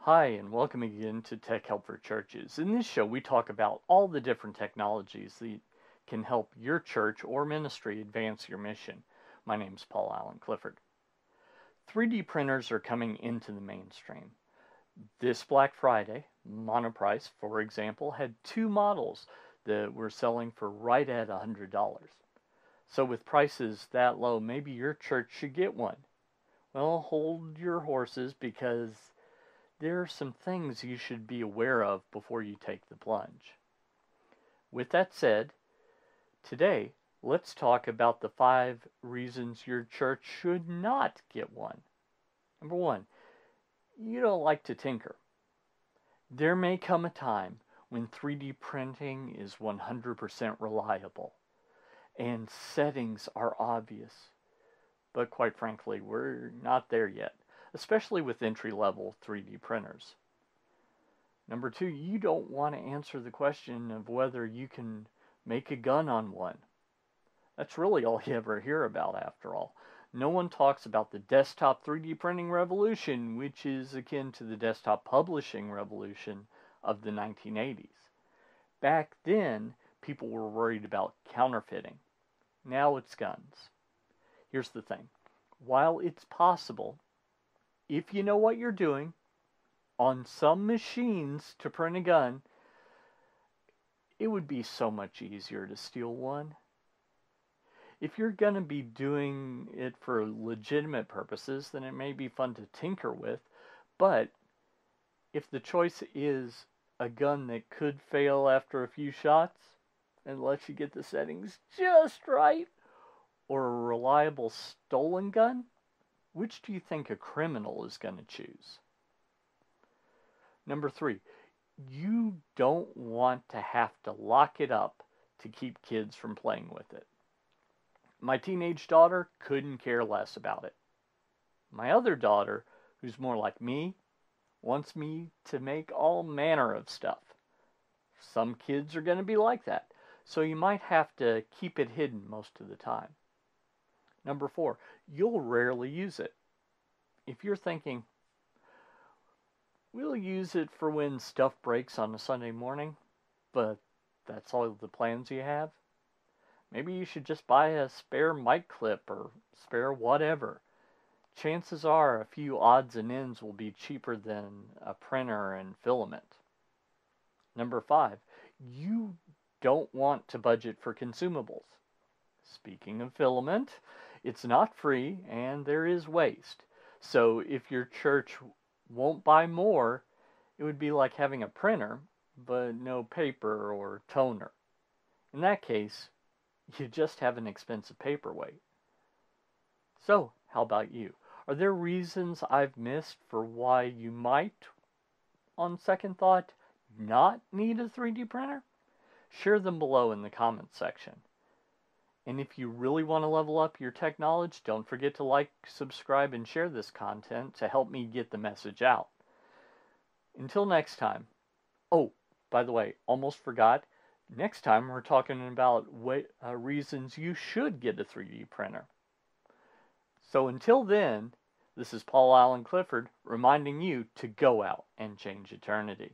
Hi, and welcome again to Tech Help for Churches. In this show, we talk about all the different technologies that can help your church or ministry advance your mission. My name is Paul Allen Clifford. 3D printers are coming into the mainstream. This Black Friday, Monoprice, for example, had two models that were selling for right at $100. So with prices that low, maybe your church should get one. Well, hold your horses because there are some things you should be aware of before you take the plunge. With that said, today let's talk about the 5 reasons your church should not get one. Number 1, you don't like to tinker. There may come a time when 3D printing is 100% reliable and settings are obvious, but quite frankly, we're not there yet, especially with entry-level 3D printers. Number 2, you don't want to answer the question of whether you can make a gun on one. That's really all you ever hear about after all. No one talks about the desktop 3D printing revolution, which is akin to the desktop publishing revolution of the 1980s. Back then, people were worried about counterfeiting. Now it's guns. Here's the thing. While it's possible, if you know what you're doing, on some machines to print a gun, it would be so much easier to steal one. If you're going to be doing it for legitimate purposes, then it may be fun to tinker with, but if the choice is a gun that could fail after a few shots, unless you get the settings just right, or a reliable stolen gun, which do you think a criminal is going to choose? Number 3, you don't want to have to lock it up to keep kids from playing with it. My teenage daughter couldn't care less about it. My other daughter, who's more like me, wants me to make all manner of stuff. Some kids are going to be like that, so you might have to keep it hidden most of the time. Number 4, you'll rarely use it. If you're thinking, we'll use it for when stuff breaks on a Sunday morning, but that's all the plans you have, maybe you should just buy a spare mic clip or spare whatever. Chances are a few odds and ends will be cheaper than a printer and filament. Number 5, you don't want to budget for consumables. Speaking of filament, it's not free and there is waste. So if your church won't buy more, it would be like having a printer, but no paper or toner. In that case, you just have an expensive paperweight. So, how about you? Are there reasons I've missed for why you might, on second thought, not need a 3D printer? Share them below in the comments section. And if you really want to level up your tech knowledge, don't forget to like, subscribe, and share this content to help me get the message out. Until next time. Oh, by the way, almost forgot. Next time we're talking about reasons you should get a 3D printer. So until then, this is Paul Allen Clifford reminding you to go out and change eternity.